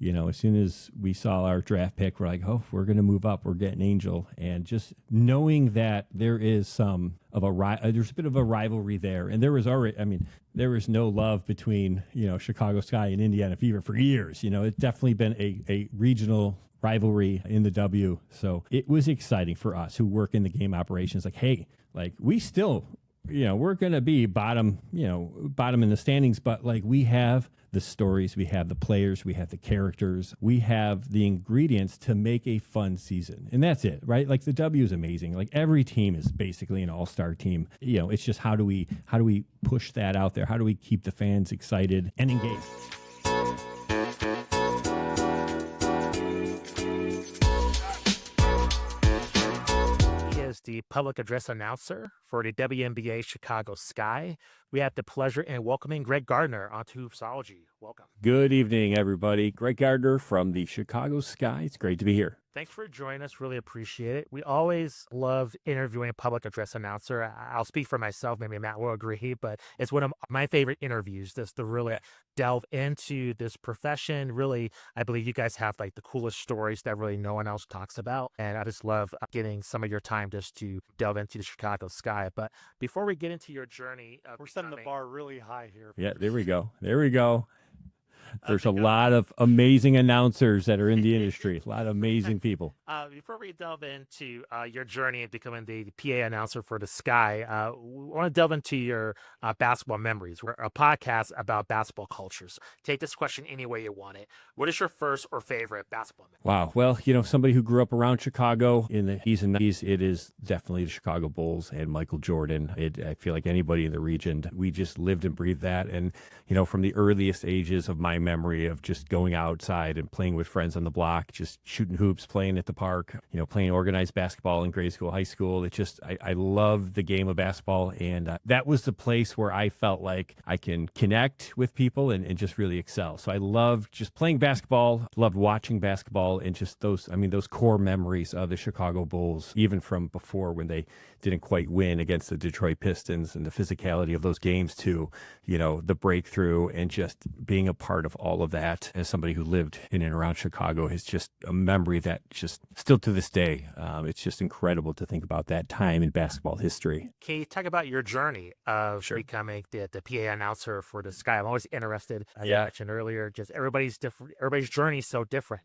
As soon as we saw our draft pick, we're like, oh, we're going to move up. We're getting Angel. And just knowing that there is there's a bit of a rivalry there. And there was there was no love between, Chicago Sky and Indiana Fever for years. It's definitely been a regional rivalry in the W. So it was exciting for us who work in the game operations. Like, hey, we still, we're going to be bottom in the standings, but we have the stories, we have the players, we have the characters, we have the ingredients to make a fun season. And that's it, right? The W is amazing. Every team is basically an all-star team. It's just how do we push that out there? How do we keep the fans excited and engaged? The public address announcer for the WNBA Chicago Sky. We have the pleasure in welcoming Greg Gardner onto Hoopsology. Welcome. Good evening, everybody. Greg Gardner from the Chicago Sky. It's great to be here. Thanks for joining us. Really appreciate it. We always love interviewing a public address announcer. I'll speak for myself. Maybe Matt will agree, but it's one of my favorite interviews, just to really delve into this profession. Really, I believe you guys have the coolest stories that really no one else talks about. And I just love getting some of your time just to delve into the Chicago Sky. But before we get into your journey, we're setting the bar really high here. Yeah, there we go. There's a lot of amazing announcers that are in the industry, a lot of amazing people. Before we delve into your journey in becoming the PA announcer for the Sky, we want to delve into your basketball memories. We're a podcast about basketball cultures. Take this question any way you want it. What is your first or favorite basketball memory? Wow. Well, somebody who grew up around Chicago in the 80s and 90s, it is definitely the Chicago Bulls and Michael Jordan. I feel like anybody in the region, we just lived and breathed that. And, from the earliest ages of my memory of just going outside and playing with friends on the block, just shooting hoops, playing at the park, playing organized basketball in grade school, high school. It just, I love the game of basketball. And that was the place where I felt like I can connect with people and just really excel. So I loved just playing basketball, loved watching basketball, and just those core memories of the Chicago Bulls, even from before when they didn't quite win against the Detroit Pistons, and the physicality of those games to, the breakthrough, and just being a part of all of that as somebody who lived in and around Chicago is just a memory that just still to this day, it's just incredible to think about that time in basketball history. Can you talk about your journey of becoming the PA announcer for the Sky? I'm always interested, as I mentioned earlier, just everybody's different. Everybody's journey is so different.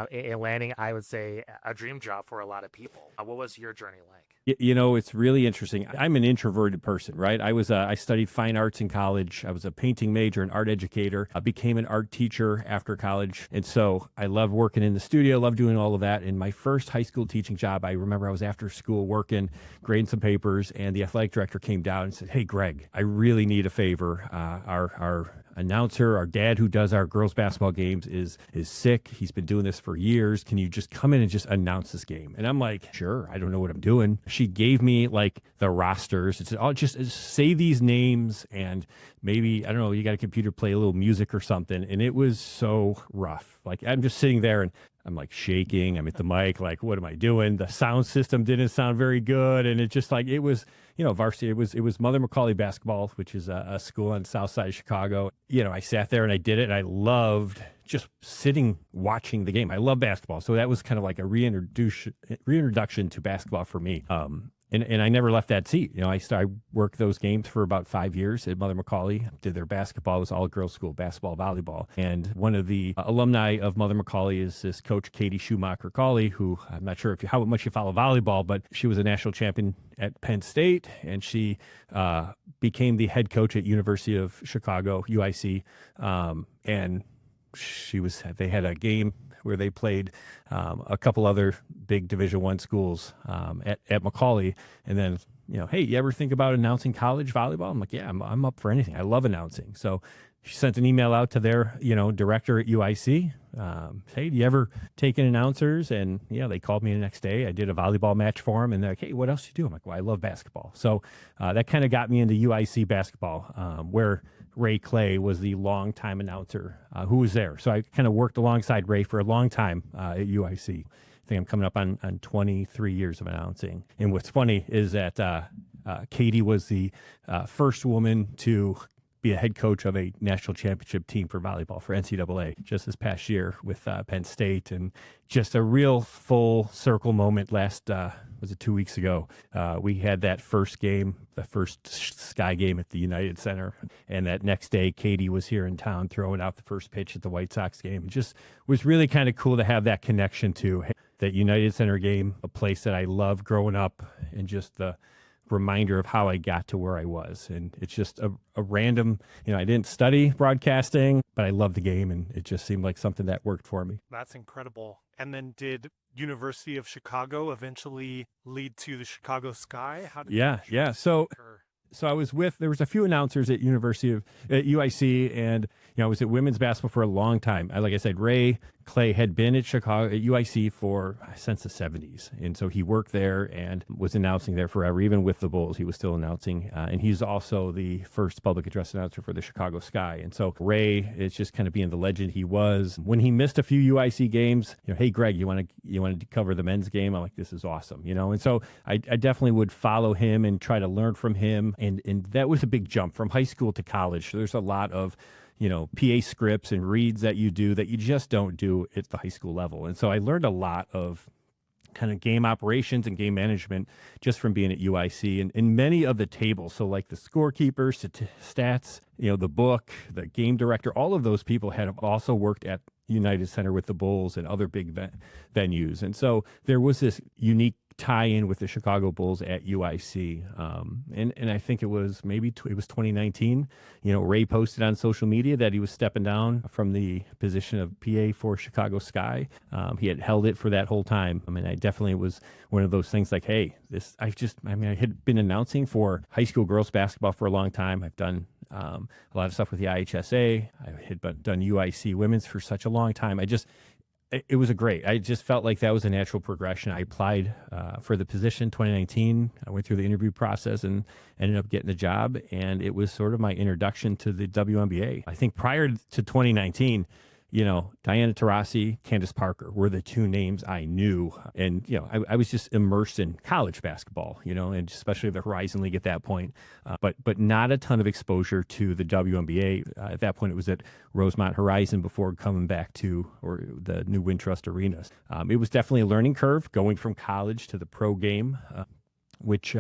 In landing, I would say, a dream job for a lot of people. What was your journey like? It's really interesting. I'm an introverted person, right? I studied fine arts in college. I was a painting major, an art educator. I became an art teacher after college. And so I love working in the studio, love doing all of that. And my first high school teaching job, I remember I was after school working, grading some papers, and the athletic director came down and said, "Hey, Greg, I really need a favor. Our announcer, our dad who does our girls basketball games is sick. He's been doing this for years. Can you just come in and just announce this game?" And I'm like, sure, I don't know what I'm doing. She gave me the rosters. It said, "Oh, just say these names, and maybe, I don't know, you got a computer, play a little music or something." And it was so rough. I'm just sitting there and I'm shaking. I'm at the mic, what am I doing? The sound system didn't sound very good. And it just it was, varsity. It was Mother McCauley basketball, which is a school on the south side of Chicago. I sat there and I did it, and I loved just sitting watching the game. I love basketball. So that was kind of a reintroduction to basketball for me. And I never left that seat. I worked those games for about 5 years at Mother McCauley. Did their basketball. It was all girls school, basketball, volleyball. And one of the alumni of Mother McCauley is this coach, Katie Schumacher-Cawley, who I'm not sure how much you follow volleyball, but she was a national champion at Penn State, and she became the head coach at University of Chicago, UIC. And they had a game where they played a couple other big Division I schools at McCauley. And then, hey, you ever think about announcing college volleyball? I'm like, yeah, I'm up for anything. I love announcing. So she sent an email out to their, director at UIC. Hey, do you ever take in announcers? And, they called me the next day. I did a volleyball match for them. And they're like, hey, what else do you do? I'm like, well, I love basketball. So that kind of got me into UIC basketball, where Ray Clay was the longtime announcer who was there. So I kind of worked alongside Ray for a long time at UIC. I think I'm coming up on 23 years of announcing. And what's funny is that Katie was the first woman to be a head coach of a national championship team for volleyball for NCAA just this past year with Penn State, and just a real full circle moment last, was it 2 weeks ago? We had that first game, the first Sky game at the United Center. And that next day, Katie was here in town throwing out the first pitch at the White Sox game. It just was really kind of cool to have that connection to that United Center game, a place that I loved growing up, and just the reminder of how I got to where I was. And it's just a random, I didn't study broadcasting, but I love the game, and it just seemed like something that worked for me. That's incredible. And then did University of Chicago eventually lead to the Chicago Sky? How did Yeah. So I was there was a few announcers at UIC, and I was at women's basketball for a long time. Like I said, Ray Clay had been at UIC since the 70s. And so he worked there and was announcing there forever. Even with the Bulls, he was still announcing. And he's also the first public address announcer for the Chicago Sky. And so Ray is just kind of being the legend he was. When he missed a few UIC games, hey, Greg, you want to cover the men's game? I'm like, this is awesome, And so I definitely would follow him and try to learn from him. And that was a big jump from high school to college. So there's a lot of PA scripts and reads that you do that you just don't do at the high school level. And so I learned a lot of kind of game operations and game management just from being at UIC, and many of the tables. So like the scorekeeper, stats, the book, the game director, all of those people had also worked at United Center with the Bulls and other big venues. And so there was this unique tie-in with the Chicago Bulls at UIC. And I think it was it was 2019. Ray posted on social media that he was stepping down from the position of PA for Chicago Sky. He had held it for that whole time. I mean, I definitely was one of those things like, hey, I had been announcing for high school girls basketball for a long time. I've done a lot of stuff with the IHSA. I had done UIC women's for such a long time. It was I just felt like that was a natural progression. I applied for the position 2019. I went through the interview process and ended up getting the job. And it was sort of my introduction to the WNBA. I think prior to 2019, Diana Taurasi, Candace Parker were the two names I knew. And, I was just immersed in college basketball, and especially the Horizon League at that point. But not a ton of exposure to the WNBA. At that point, it was at Rosemont Horizon before coming back to the new Wintrust Arenas. It was definitely a learning curve going from college to the pro game. Which,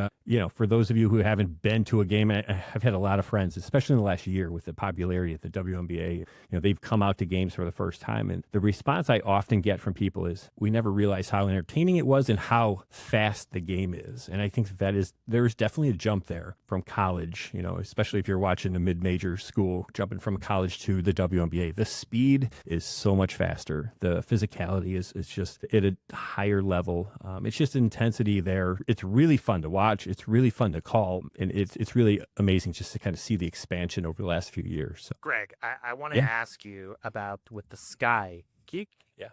for those of you who haven't been to a game, I've had a lot of friends, especially in the last year with the popularity of the WNBA, they've come out to games for the first time. And the response I often get from people is, we never realized how entertaining it was and how fast the game is. And I think there's definitely a jump there from college, especially if you're watching a mid-major school, jumping from college to the WNBA. The speed is so much faster. The physicality is just at a higher level. It's just intensity there. It's really fun to watch. It's really fun to call. And it's really amazing just to kind of see the expansion over the last few years. So. Greg, I want to ask you about with the Sky. Can you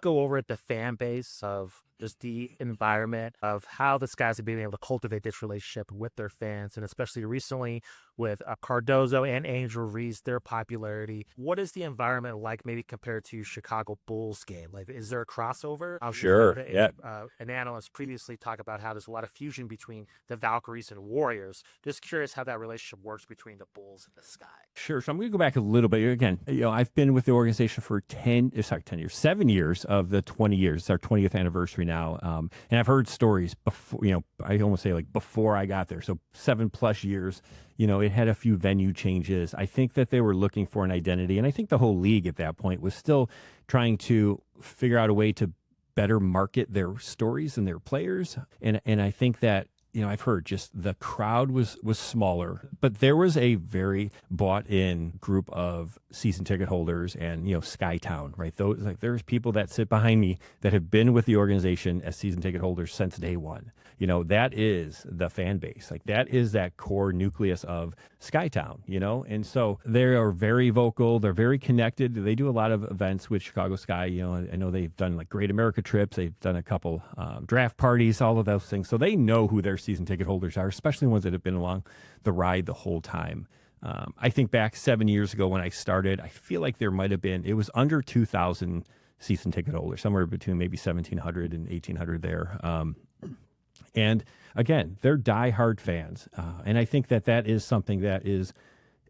go over the fan base of just the environment of how the Skies have been able to cultivate this relationship with their fans, and especially recently with Cardozo and Angel Reese, their popularity. What is the environment like maybe compared to Chicago Bulls game? Like, is there a crossover? Sure. An analyst previously talked about how there's a lot of fusion between the Valkyries and Warriors. Just curious how that relationship works between the Bulls and the Sky. Sure. So I'm going to go back a little bit. Again, I've been with the organization for 7 years of the 20 years. It's our 20th anniversary now. And I've heard stories before, I almost say like before I got there. So 7+ years, it had a few venue changes. I think that they were looking for an identity. And I think the whole league at that point was still trying to figure out a way to better market their stories and their players. And I think that, I've heard just the crowd was smaller, but there was a very bought in group of season ticket holders and, Skytown, right? There's people that sit behind me that have been with the organization as season ticket holders since day one. That is the fan base. Like that is that core nucleus of Skytown, and so they are very vocal. They're very connected. They do a lot of events with Chicago Sky. I know they've done like Great America trips. They've done a couple draft parties, all of those things. So they know who their season ticket holders are, especially ones that have been along the ride the whole time. I think back 7 years ago when I started, I feel like there might have been, it was under 2,000 season ticket holders, somewhere between maybe 1,700 and 1,800 there. And again, they're diehard fans. And I think that is something that is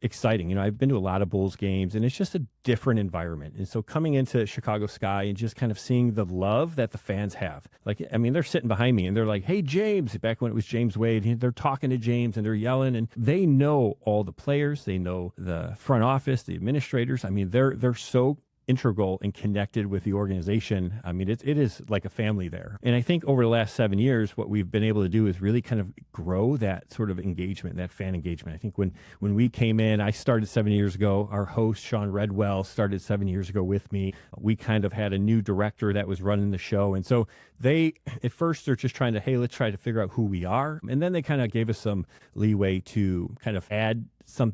exciting. I've been to a lot of Bulls games, and it's just a different environment. And so coming into Chicago Sky and just kind of seeing the love that the fans have. Like, I mean, they're sitting behind me and they're like, "Hey, James," back when it was James Wade, they're talking to James and they're yelling, and they know all the players. They know the front office, the administrators. I mean, they're so integral and connected with the organization. I mean, it is like a family there. And I think over the last 7 years, what we've been able to do is really kind of grow that sort of engagement, that fan engagement. I think when we came in, I started 7 years ago. Our host, Sean Redwell, started 7 years ago with me. We kind of had a new director that was running the show. And so they, at first, they're just trying to, hey, let's try to figure out who we are. And then they kind of gave us some leeway to kind of add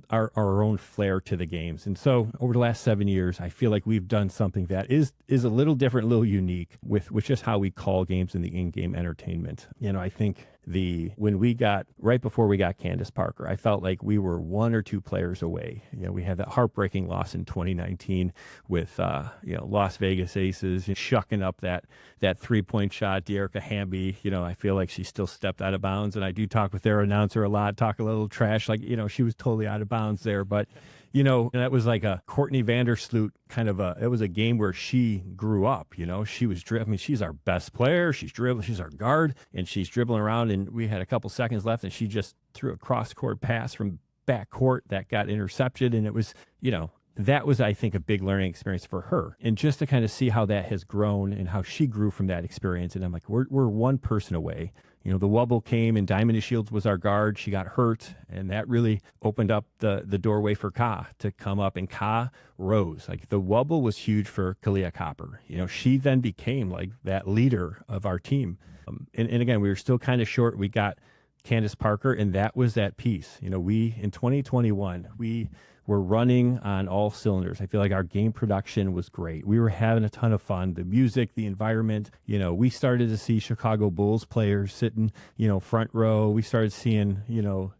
our own flair to the games. And so over the last 7 years, I feel like we've done something that is a little different, a little unique with just how we call games and the in-game entertainment. I think right before we got Candace Parker, I felt like we were one or two players away. We had that heartbreaking loss in 2019 with Las Vegas Aces shucking up that 3-point shot. Dearica Hamby, I feel like she still stepped out of bounds, and I do talk with their announcer a lot, talk a little trash, like she was totally out of bounds there, but that was like a Courtney Vandersloot kind of it was a game where she grew up. She was dribbling. She's our best player. She's dribbling. She's our guard, and she's dribbling around. And we had a couple seconds left, and she just threw a cross-court pass from backcourt that got intercepted. And it was, that was, I think, a big learning experience for her. And just to kind of see how that has grown and how she grew from that experience. And I'm like, we're one person away. The wobble came, and Diamond Shields was our guard. She got hurt, and that really opened up the doorway for Ka to come up, and Ka rose. Like, the wobble was huge for Kalia Copper. She then became like that leader of our team. And again, we were still kind of short. We got Candace Parker, and that was that piece. In 2021, we were running on all cylinders. I feel like our game production was great. We were having a ton of fun. The music, the environment, we started to see Chicago Bulls players sitting, front row. We started seeing,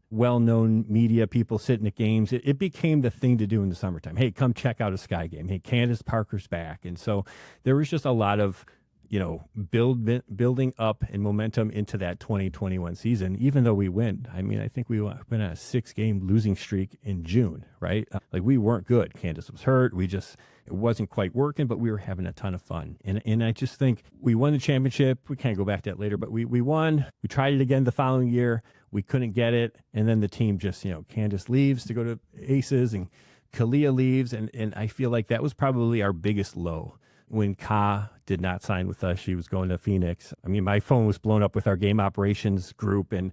well-known media people sitting at games. It became the thing to do in the summertime. Hey, come check out a Sky game. Hey, Candace Parker's back. And so there was just a lot of building up and momentum into that 2021 season, even though we win. I mean, I think we went on a 6-game losing streak in June, right? Like, we weren't good. Candace was hurt. It wasn't quite working, but we were having a ton of fun. And I just think we won the championship. We can't go back to that later, but we won. We tried it again the following year. We couldn't get it. And then the team just, Candace leaves to go to Aces, and Kalia leaves. And I feel like that was probably our biggest low. When Ka did not sign with us, she was going to Phoenix. I mean, my phone was blown up with our game operations group, and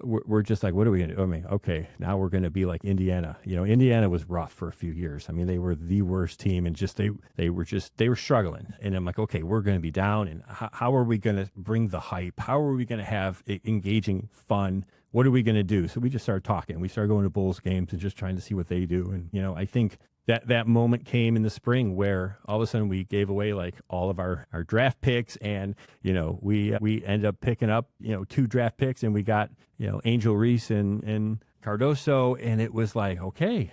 we're just like, what are we going to do? I mean, okay, now we're going to be like Indiana. Indiana was rough for a few years. I mean, they were the worst team, and just they were struggling. And I'm like, okay, we're going to be down, and how are we going to bring the hype? How are we going to have engaging fun? What are we going to do? So we just started talking. We started going to Bulls games and just trying to see what they do. And I think that moment came in the spring where all of a sudden we gave away like all of our draft picks, and we ended up picking up 2 draft picks, and we got Angel Reese and Cardoso, and it was like, okay,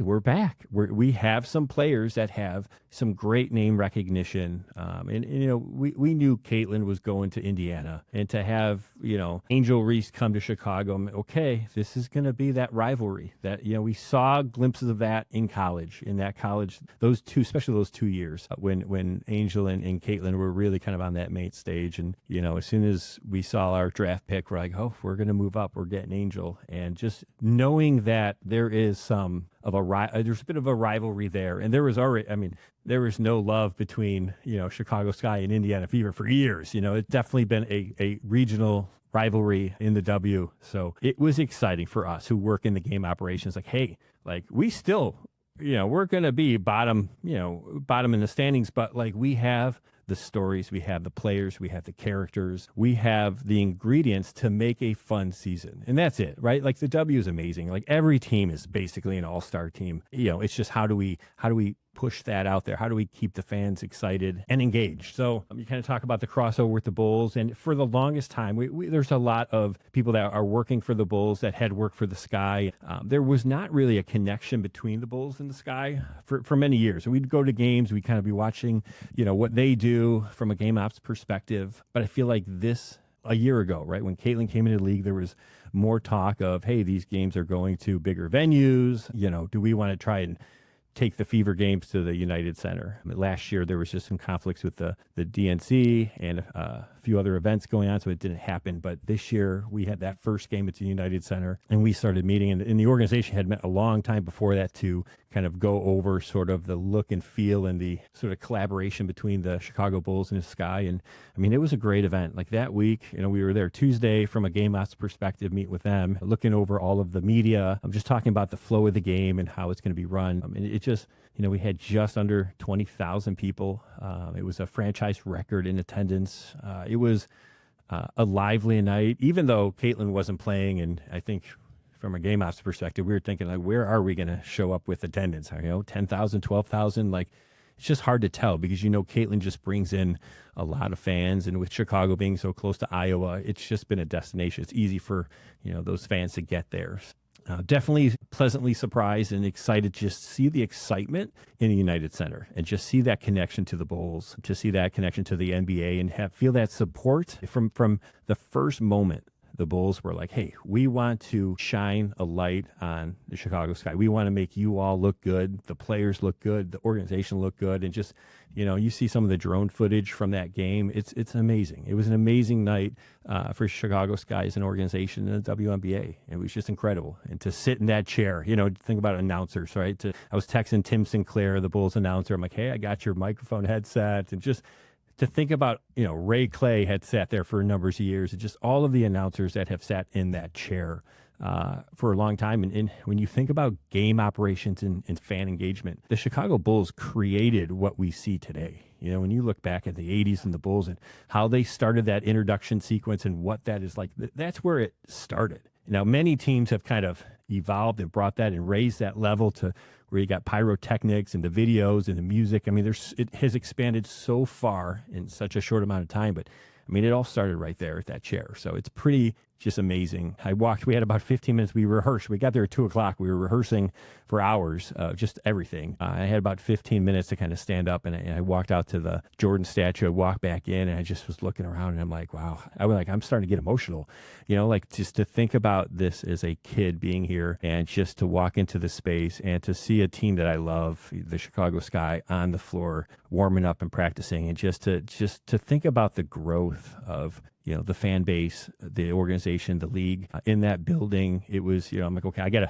we're back. We have some players that have some great name recognition. We knew Caitlin was going to Indiana, and to have, Angel Reese come to Chicago, okay, this is going to be that rivalry that, we saw glimpses of that in college, those two, especially those 2 years when Angel and Caitlin were really kind of on that main stage. And, as soon as we saw our draft pick, we're like, oh, we're going to move up. We're getting Angel. And just knowing that there is there's a bit of a rivalry there. And there was no love between, Chicago Sky and Indiana Fever for years. It's definitely been a regional rivalry in the W. So it was exciting for us who work in the game operations. Like, hey, like, we still, we're going to be bottom in the standings, but like, we have the stories, we have the players, we have the characters, we have the ingredients to make a fun season. And that's it, right? Like, the W is amazing. Like, every team is basically an all-star team. It's just how do we push that out there? How do we keep the fans excited and engaged? So you kind of talk about the crossover with the Bulls, and for the longest time, there's a lot of people that are working for the Bulls that had worked for the Sky. There was not really a connection between the Bulls and the Sky for many years. We'd go to games, we'd kind of be watching, what they do from a game ops perspective. But I feel like a year ago, right, when Caitlin came into the league, there was more talk of, hey, these games are going to bigger venues. Do we want to try and take the Fever games to the United Center? Last year, there was just some conflicts with the DNC and a few other events going on, so it didn't happen. But this year, we had that first game at the United Center, and we started meeting, and the organization had met a long time before that to kind of go over sort of the look and feel and the sort of collaboration between the Chicago Bulls and the Sky. And I mean, it was a great event. Like that week, we were there Tuesday from a game ops perspective, meet with them, looking over all of the media. I'm just talking about the flow of the game and how it's going to be run. I mean, it just, we had just under 20,000 people. It was a franchise record in attendance. It was a lively night, even though Caitlin wasn't playing. And I think from a game ops perspective, we were thinking, like, where are we going to show up with attendance? 10,000, 12,000? Like, it's just hard to tell because, Caitlin just brings in a lot of fans. And with Chicago being so close to Iowa, it's just been a destination. It's easy for, those fans to get there. Definitely pleasantly surprised and excited to just see the excitement in the United Center and just see that connection to the Bulls, to see that connection to the NBA and feel that support from the first moment. The Bulls were like, hey, we want to shine a light on the Chicago Sky. We want to make you all look good. The players look good. The organization look good. And just, you see some of the drone footage from that game. It's amazing. It was an amazing night for Chicago Sky as an organization in the WNBA. It was just incredible. And to sit in that chair, think about announcers, right? I was texting Tim Sinclair, the Bulls announcer. I'm like, hey, I got your microphone headset. And just to think about, Ray Clay had sat there for a number of years, and just all of the announcers that have sat in that chair for a long time. And when you think about game operations and fan engagement, the Chicago Bulls created what we see today. When you look back at the 80s and the Bulls and how they started that introduction sequence and what that is like, that's where it started. Now, many teams have kind of evolved and brought that and raised that level to where you got pyrotechnics and the videos and the music. I mean, it has expanded so far in such a short amount of time, but I mean, it all started right there at that chair. So it's pretty just amazing. We had about 15 minutes. We rehearsed. We got there at 2:00. We were rehearsing for hours, just everything. I had about 15 minutes to kind of stand up, and I walked out to the Jordan statue. I walked back in, and I just was looking around, and I'm like, wow. I'm starting to get emotional, like just to think about this as a kid being here and just to walk into the space and to see a team that I love, the Chicago Sky, on the floor, warming up and practicing, and just to think about the growth of the fan base, the organization, the league in that building. It was, I'm like, okay, I gotta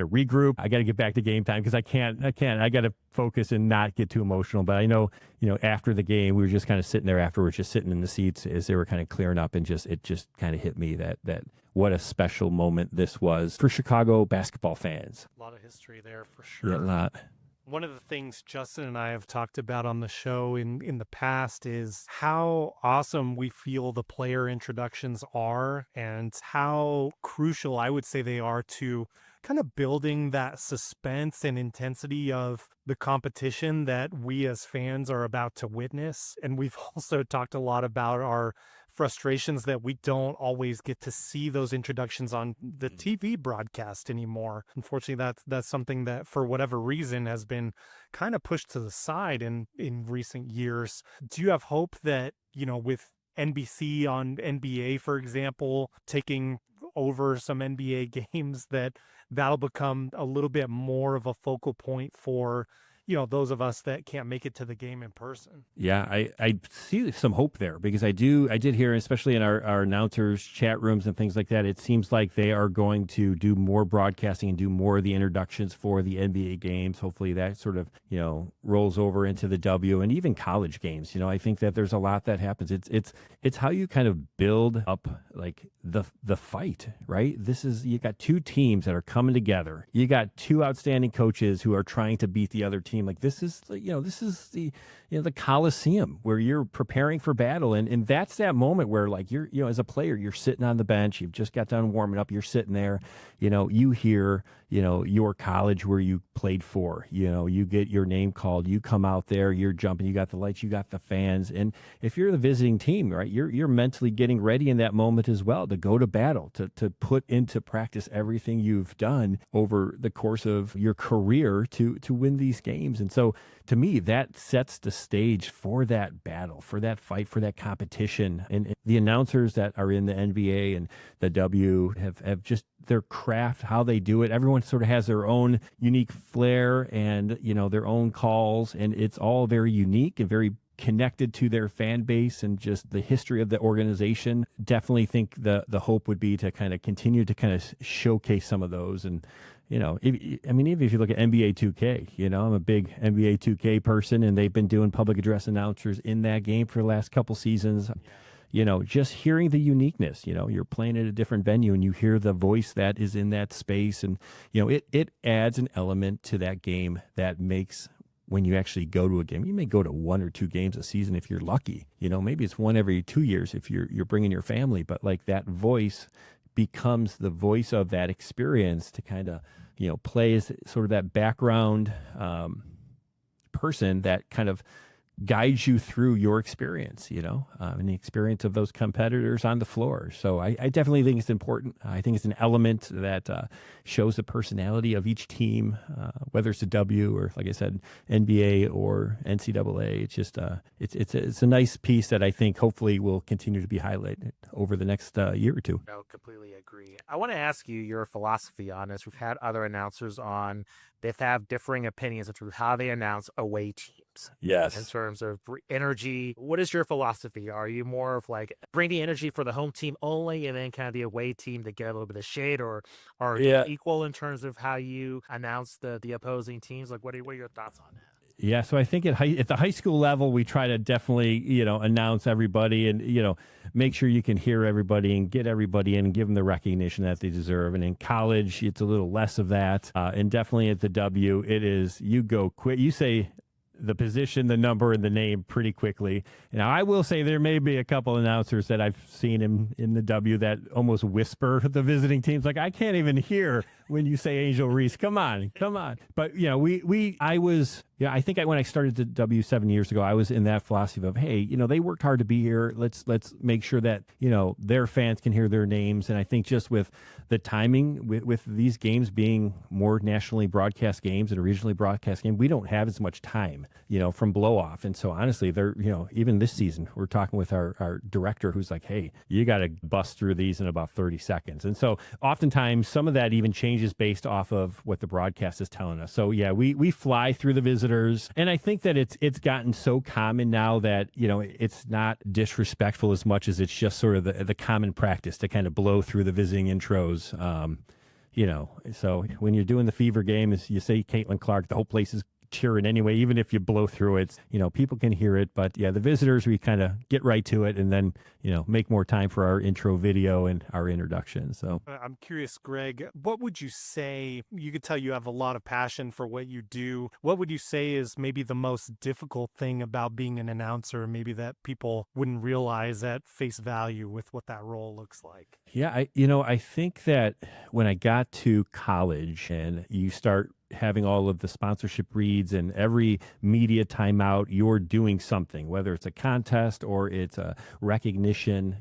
regroup. I gotta get back to game time because I gotta focus and not get too emotional. But I know, after the game, we were just kind of sitting there afterwards, just sitting in the seats as they were kind of clearing up, and it just kind of hit me that what a special moment this was for Chicago basketball fans. A lot of history there for sure. Yeah, a lot. One of the things Justin and I have talked about on the show in the past is how awesome we feel the player introductions are and how crucial I would say they are to kind of building that suspense and intensity of the competition that we as fans are about to witness. And we've also talked a lot about our frustrations that we don't always get to see those introductions on the TV broadcast anymore. Unfortunately, that's something that for whatever reason has been kind of pushed to the side in recent years. Do you have hope that, with NBC on NBA, for example, taking over some NBA games, that'll become a little bit more of a focal point for those of us that can't make it to the game in person? Yeah, I see some hope there because I did hear, especially in our announcers chat rooms and things like that, it seems like they are going to do more broadcasting and do more of the introductions for the NBA games. Hopefully that sort of, rolls over into the W and even college games. I think that there's a lot that happens. It's how you kind of build up like the fight, right? You got two teams that are coming together. You got two outstanding coaches who are trying to beat the other team. Like this is the Coliseum where you're preparing for battle. And that's that moment where like you're, as a player, you're sitting on the bench, you've just got done warming up, you're sitting there, you hear, your college where you played for. You get your name called, you come out there, you're jumping, you got the lights, you got the fans. And if you're the visiting team, right, you're mentally getting ready in that moment as well to go to battle, to put into practice everything you've done over the course of your career to win these games. And so to me, that sets the stage for that battle, for that fight, for that competition. And the announcers that are in the NBA and the W have just their craft, how they do it. Everyone sort of has their own unique flair and, their own calls. And it's all very unique and very connected to their fan base and just the history of the organization. Definitely think the hope would be to kind of continue to kind of showcase some of those. And even if you look at NBA 2K, I'm a big NBA 2K person, and they've been doing public address announcers in that game for the last couple seasons. Just hearing the uniqueness, you're playing at a different venue and you hear the voice that is in that space. And, it adds an element to that game that makes, when you actually go to a game, you may go to 1 or 2 games a season if you're lucky. Maybe it's one every 2 years if you're bringing your family, but like that voice becomes the voice of that experience to kind of, play as sort of that background person that kind of guides you through your experience, and the experience of those competitors on the floor. So I definitely think it's important. I think it's an element that shows the personality of each team, whether it's a W or, like I said, NBA or NCAA. It's just it's a nice piece that I think hopefully will continue to be highlighted over the next year or two. I completely agree. I want to ask you your philosophy on this. We've had other announcers on. They have differing opinions in terms of how they announce away teams. Yes. In terms of energy, what is your philosophy? Are you more of like bring the energy for the home team only and then kind of the away team to get a little bit of shade, or are you equal in terms of how you announce the opposing teams? Like, what are your thoughts on that? Yeah, so I think at the high school level, we try to definitely, announce everybody and, make sure you can hear everybody and get everybody in and give them the recognition that they deserve. And in college, it's a little less of that. And definitely at the W, it is you go quick. You say the position, the number, and the name pretty quickly. Now, I will say there may be a couple announcers that I've seen in the W that almost whisper the visiting teams. Like, I can't even hear when you say Angel Reese. Come on. But, I think when I started the W 7 years ago, I was in that philosophy of, hey, they worked hard to be here. Let's make sure that, their fans can hear their names. And I think just with the timing, with these games being more nationally broadcast games and regionally broadcast games, we don't have as much time, from blow off. And so honestly, they're, even this season, we're talking with our director who's like, hey, you got to bust through these in about 30 seconds. And so oftentimes some of that even changes based off of what the broadcast is telling us. So yeah, we fly through the visitors. And I think that it's gotten so common now that, it's not disrespectful as much as it's just sort of the common practice to kind of blow through the visiting intros. So when you're doing the Fever game, as you say, Caitlin Clark, the whole place is cheering anyway, even if you blow through it, people can hear it. But yeah, the visitors, we kind of get right to it and then, make more time for our intro video and our introduction. So I'm curious, Greg, what would you say? You could tell you have a lot of passion for what you do. What would you say is maybe the most difficult thing about being an announcer, maybe that people wouldn't realize at face value with what that role looks like? Yeah, I think that when I got to college and you start having all of the sponsorship reads and every media timeout, you're doing something, whether it's a contest or it's a recognition,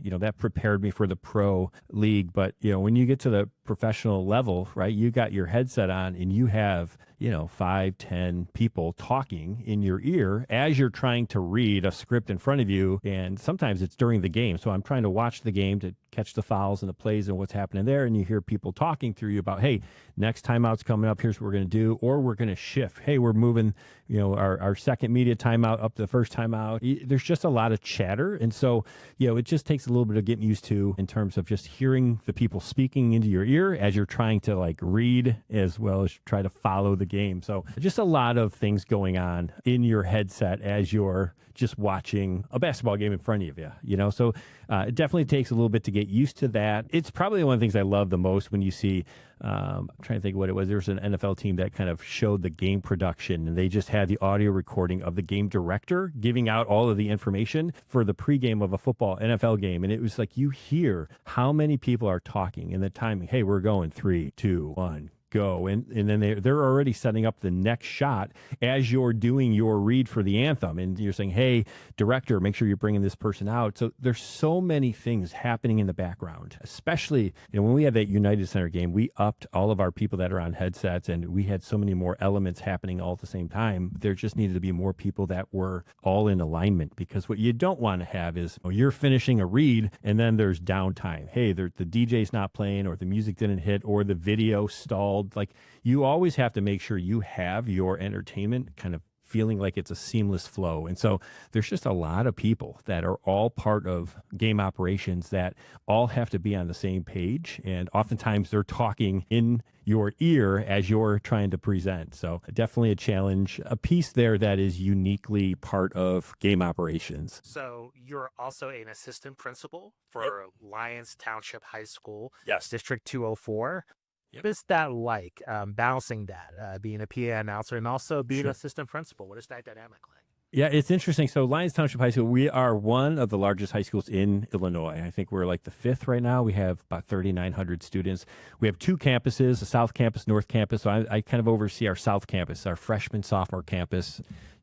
that prepared me for the pro league. But, when you get to the professional level, right, you got your headset on and you have, 5, 10 people talking in your ear as you're trying to read a script in front of you. And sometimes it's during the game. So I'm trying to watch the game to catch the fouls and the plays and what's happening there. And you hear people talking through you about, hey, next timeout's coming up. Here's what we're going to do. Or we're going to shift. Hey, we're moving, our second media timeout up to the first timeout. There's just a lot of chatter. And so, it just takes a little bit of getting used to in terms of just hearing the people speaking into your ear as you're trying to like read as well as try to follow the game. So just a lot of things going on in your headset as you're just watching a basketball game in front of you, So it definitely takes a little bit to get used to that. It's probably one of the things I love the most when you see, I'm trying to think of what it was. There was an NFL team that kind of showed the game production and they just had the audio recording of the game director giving out all of the information for the pregame of a football NFL game. And it was like, you hear how many people are talking and the timing. Hey, we're going 3, 2, 1. go. And then they're already setting up the next shot as you're doing your read for the anthem. And you're saying, hey, director, make sure you're bringing this person out. So there's so many things happening in the background, especially, when we had that United Center game, we upped all of our people that are on headsets, and we had so many more elements happening all at the same time. There just needed to be more people that were all in alignment, because what you don't want to have is you're finishing a read and then there's downtime. Hey, the DJ's not playing, or the music didn't hit, or the video stalled. Like, you always have to make sure you have your entertainment kind of feeling like it's a seamless flow. And so there's just a lot of people that are all part of game operations that all have to be on the same page. And oftentimes they're talking in your ear as you're trying to present. So definitely a challenge, a piece there that is uniquely part of game operations. So you're also an assistant principal for Lyons Township High School, Yes. District 204. Yep. What is that like, balancing that, being a PA announcer and also being an assistant principal? What is that dynamic like? Yeah, it's interesting. So Lyons Township High School, we are one of the largest high schools in Illinois. I think we're like the 5th right now. We have about 3,900 students. We have 2 campuses, a South Campus, North Campus. So I kind of oversee our South Campus, our freshman, sophomore campus.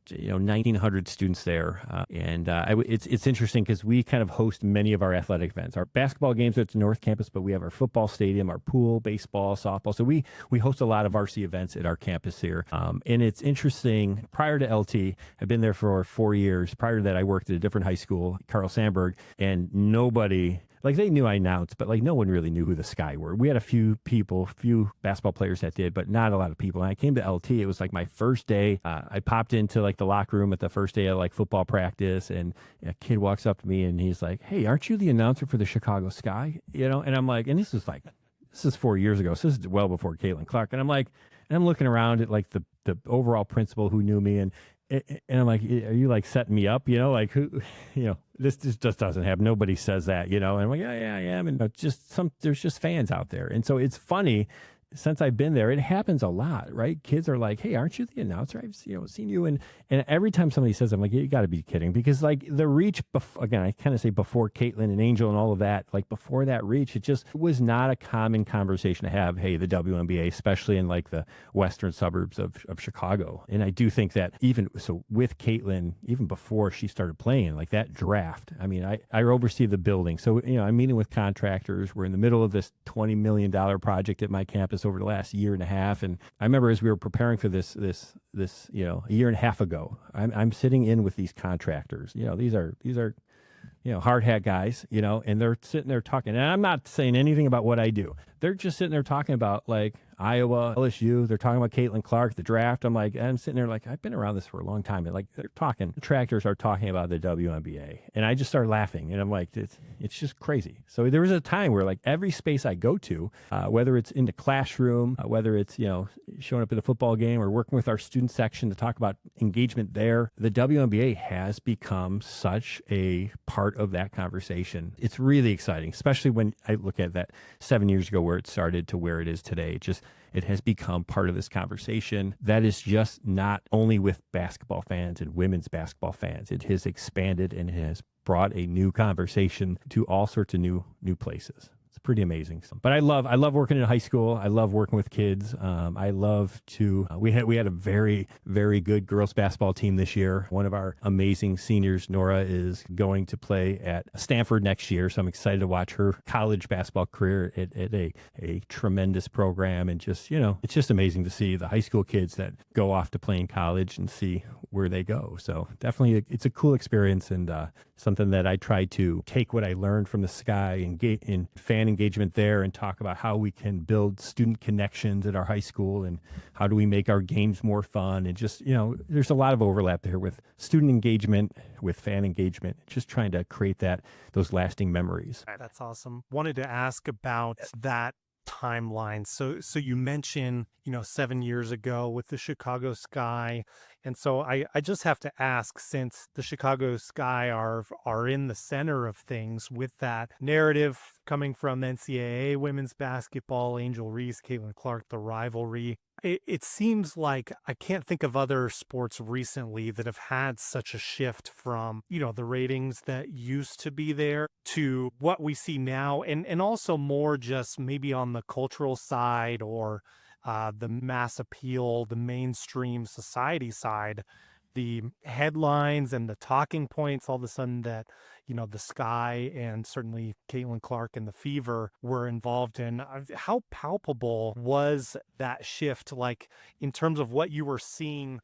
1,900 students there. It's interesting because we kind of host many of our athletic events. Our basketball games are at the North Campus, but we have our football stadium, our pool, baseball, softball. So we host a lot of varsity events at our campus here. And it's interesting, prior to LT, I've been there for 4 years. Prior to that, I worked at a different high school, Carl Sandburg, and nobody... Like, they knew I announced, but like no one really knew who the Sky were. We had a few basketball players that did, but not a lot of people. And I came to LT. It was like my first day. I popped into like the locker room at the first day of like football practice, and a kid walks up to me and he's like, "Hey, aren't you the announcer for the Chicago Sky?" And I'm like, and this is 4 years ago. So this is well before Caitlin Clark. And I'm like, and I'm looking around at like the overall principal who knew me, and I'm like, are you like setting me up? Like who, this just doesn't happen. Nobody says that, And I'm like, yeah, I am. And there's just fans out there. And so it's funny, since I've been there, it happens a lot, right? Kids are like, "Hey, aren't you the announcer? I've seen you." And every time somebody says, I'm like, "You got to be kidding," because like the reach, again, I kind of say before Caitlin and Angel and all of that, like before that reach, it just was not a common conversation to have. Hey, the WNBA, especially in like the western suburbs of Chicago. And I do think that even so with Caitlin, even before she started playing, like that draft, I mean, I oversee the building. So, I'm meeting with contractors. We're in the middle of this $20 million project at my campus over the last year and a half. And I remember as we were preparing for this, a year and a half ago, I'm sitting in with these contractors. These are hard hat guys, and they're sitting there talking. And I'm not saying anything about what I do. They're just sitting there talking about like Iowa, LSU. They're talking about Caitlin Clark, the draft. I'm sitting there like, I've been around this for a long time. And like contractors are talking about the WNBA. And I just start laughing. And I'm like, it's just crazy. So there was a time where like every space I go to, whether it's in the classroom, whether it's, showing up at a football game or working with our student section to talk about engagement there, the WNBA has become such a part of that conversation. It's really exciting, especially when I look at that 7 years ago where it started to where it is today. It has become part of this conversation that is just not only with basketball fans and women's basketball fans. It has expanded and has brought a new conversation to all sorts of new places. It's pretty amazing. But I love working in high school. I love working with kids. I love to, we had a very, very good girls basketball team this year. One of our amazing seniors, Nora, is going to play at Stanford next year. So I'm excited to watch her college basketball career at a tremendous program. And just, it's just amazing to see the high school kids that go off to play in college and see where they go. So definitely it's a cool experience, and something that I try to take what I learned from the Sky and get in fan engagement there and talk about how we can build student connections at our high school and how do we make our games more fun. And just, there's a lot of overlap there with student engagement, with fan engagement, just trying to create those lasting memories. That's awesome. Wanted to ask about that timeline. So you mentioned, 7 years ago with the Chicago Sky. And so I just have to ask, since the Chicago Sky are in the center of things with that narrative coming from NCAA women's basketball, Angel Reese, Caitlin Clark, the rivalry, it seems like I can't think of other sports recently that have had such a shift from, the ratings that used to be there to what we see now, and also more just maybe on the cultural side or the mass appeal, the mainstream society side, the headlines and the talking points, all of a sudden that, the Sky and certainly Caitlin Clark and the Fever were involved in. How palpable was that shift, like in terms of what you were seeing,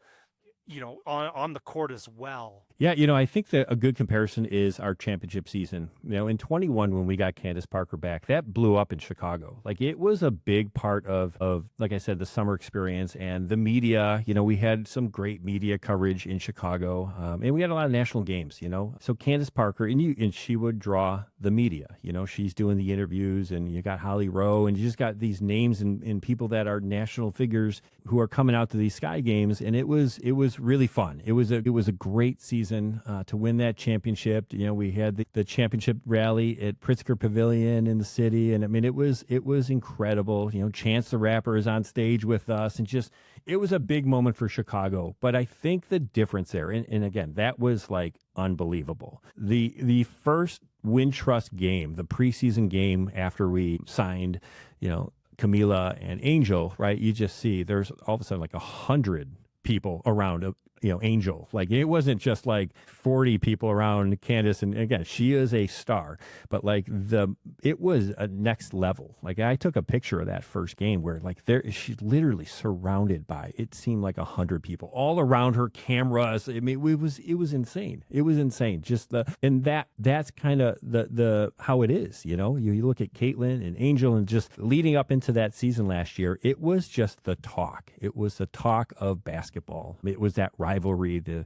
on the court as well? Yeah, I think that a good comparison is our championship season. In 21, when we got Candace Parker back, that blew up in Chicago. Like, it was a big part of like I said, the summer experience and the media. We had some great media coverage in Chicago, and we had a lot of national games. So Candace Parker, and she would draw the media. She's doing the interviews, and you got Holly Rowe, and you just got these names and people that are national figures who are coming out to these Sky games, and it was really fun. It was a great season to win that championship. We had the championship rally at Pritzker Pavilion in the city, and I mean it was incredible. Chance the Rapper is on stage with us, and just it was a big moment for Chicago. But I think the difference there, and again, that was like unbelievable. The first Wintrust game, the preseason game after we signed, Camila and Angel, right? You just see there's all of a sudden like 100 people around Angel. Like, it wasn't just like 40 people around Candace. And again, she is a star, but like it was a next level. Like, I took a picture of that first game where like she's literally surrounded by, it seemed like 100 people all around her, cameras. I mean, it was insane. It was insane. Just that's kind of the how it is. You look at Caitlin and Angel, and just leading up into that season last year, it was just the talk. It was the talk of basketball. It was that rivalry, the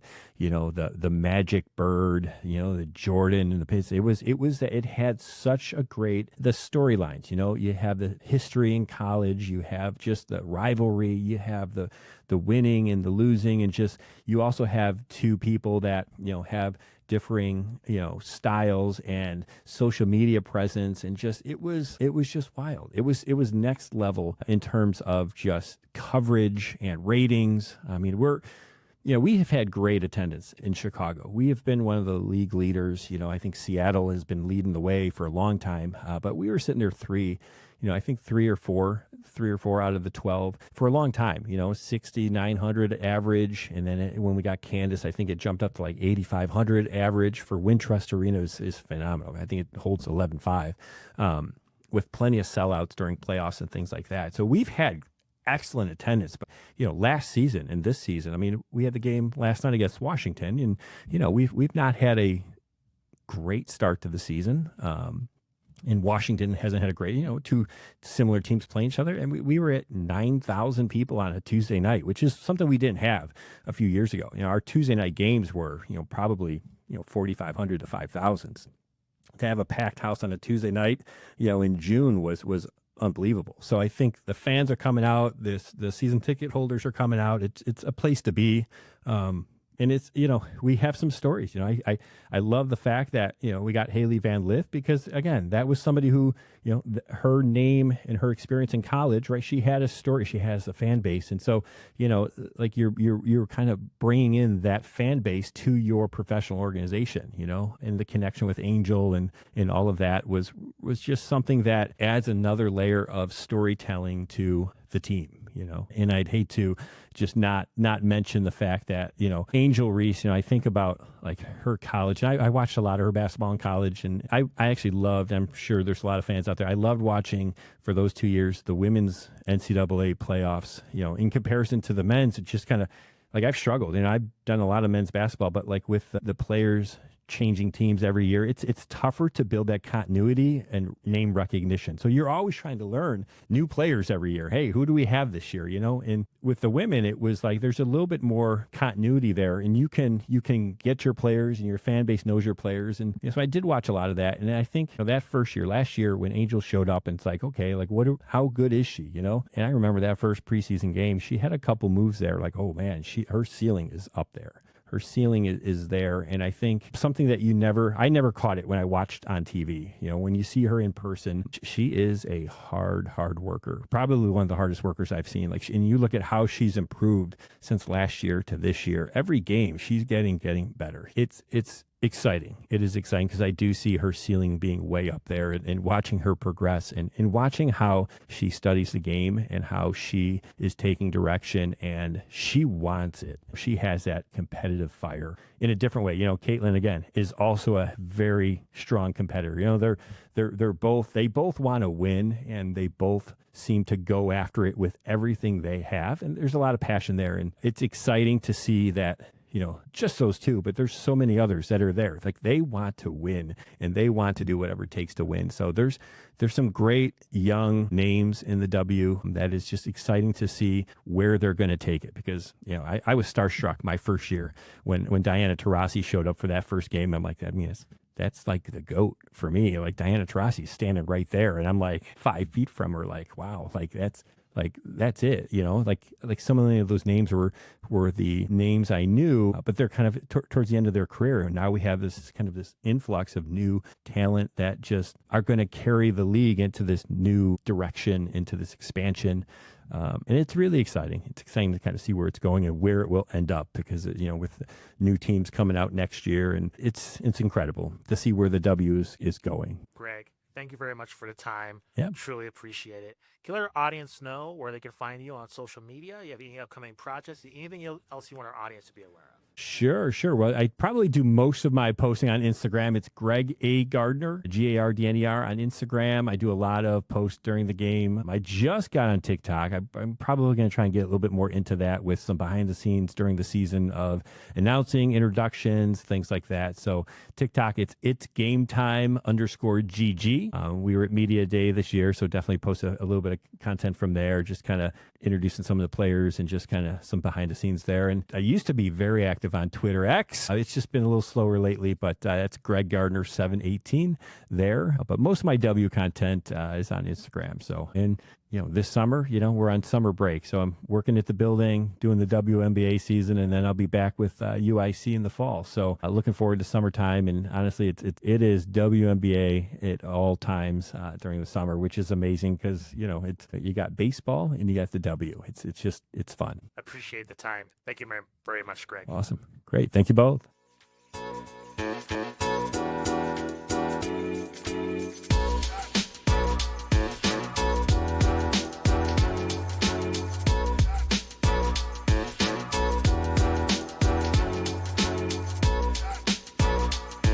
Magic Bird, the Jordan and the Pacers. It had such a great, the storylines. You have the history in college, you have just the rivalry, you have the winning and the losing, and just you also have two people that have differing styles and social media presence, and just it was just wild. It was next level in terms of just coverage and ratings. I mean, we have had great attendance in Chicago. We have been one of the league leaders. I think Seattle has been leading the way for a long time, but we were sitting there I think three or four out of the 12 for a long time, 6,900 average. And then when we got Candace, I think it jumped up to like 8,500 average for Wintrust Arena is phenomenal. I think it holds 11.5 with plenty of sellouts during playoffs and things like that. So we've had excellent attendance. But last season and this season, I mean, we had the game last night against Washington, and we've not had a great start to the season. And Washington hasn't had a great, two similar teams playing each other, and we were at 9,000 people on a Tuesday night, which is something we didn't have a few years ago. Our Tuesday night games were probably 4,500 to 5,000. To have a packed house on a Tuesday night, in June was unbelievable. So I think the fans are coming out. The season ticket holders are coming out. It's a place to be. And it's, we have some stories. I love the fact that, we got Haley Van Lith, because again, that was somebody who, her name and her experience in college, right? She had a story. She has a fan base. And so, like you're kind of bringing in that fan base to your professional organization, and the connection with Angel and all of that was just something that adds another layer of storytelling to the team. And I'd hate to just not mention the fact that, Angel Reese, I think about like her college, and I watched a lot of her basketball in college, and I actually loved, I'm sure there's a lot of fans out there, I loved watching for those 2 years, the women's NCAA playoffs, in comparison to the men's. It just kind of like, I've struggled, I've done a lot of men's basketball, but like with the players changing teams every year, it's tougher to build that continuity and name recognition. So you're always trying to learn new players every year. Hey, who do we have this year? And with the women, it was like there's a little bit more continuity there, and you can get your players, and your fan base knows your players. And so I did watch a lot of that, and I think that first year, last year, when Angel showed up, and it's like, okay, like how good is she? And I remember that first preseason game, she had a couple moves there, like, oh man, her ceiling is up there. Her ceiling is there. And I think something that I never caught it when I watched on TV. When you see her in person, she is a hard worker. Probably one of the hardest workers I've seen. And you look at how she's improved since last year to this year. Every game, she's getting better. It exciting. It is exciting because I do see her ceiling being way up there, and watching her progress, and watching how she studies the game and how she is taking direction, and she wants it. She has that competitive fire in a different way. Caitlin, again, is also a very strong competitor. They both want to win, and they both seem to go after it with everything they have. And there's a lot of passion there. And it's exciting to see that, just those two, but there's so many others that are there. Like, they want to win, and they want to do whatever it takes to win. So there's some great young names in the W that is just exciting to see where they're going to take it, because, I was starstruck my first year when Diana Taurasi showed up for that first game. I'm like, that's like the GOAT for me. Like, Diana Taurasi is standing right there, and I'm like 5 feet from her. Like, wow, that's it. Like some of those names were the names I knew, but they're kind of towards the end of their career. And now we have this influx of new talent that just are going to carry the league into this new direction, into this expansion. And it's really exciting. It's exciting to kind of see where it's going and where it will end up, because, with new teams coming out next year, and it's incredible to see where the W is going. Greg, thank you very much for the time. Yeah. Truly appreciate it. Can you let our audience know where they can find you on social media? You have any upcoming projects? Anything else you want our audience to be aware of? Sure. Well, I probably do most of my posting on Instagram. It's Greg A. Gardner, Gardner on Instagram. I do a lot of posts during the game. I just got on TikTok. I'm probably going to try and get a little bit more into that with some behind the scenes during the season of announcing introductions, things like that. So TikTok, it's game time _GG. We were at Media Day this year, so definitely post a little bit of content from there, just kind of introducing some of the players and just kind of some behind the scenes there. And I used to be very active on Twitter X. It's just been a little slower lately, but that's Greg Gardner 718 there. But most of my W content is on Instagram. So, and this summer, we're on summer break. So I'm working at the building, doing the WNBA season, and then I'll be back with UIC in the fall. So looking forward to summertime. And honestly, it is WNBA at all times during the summer, which is amazing because, you got baseball and you got the W. It's fun. Appreciate the time. Thank you very much, Greg. Awesome. Great. Thank you both.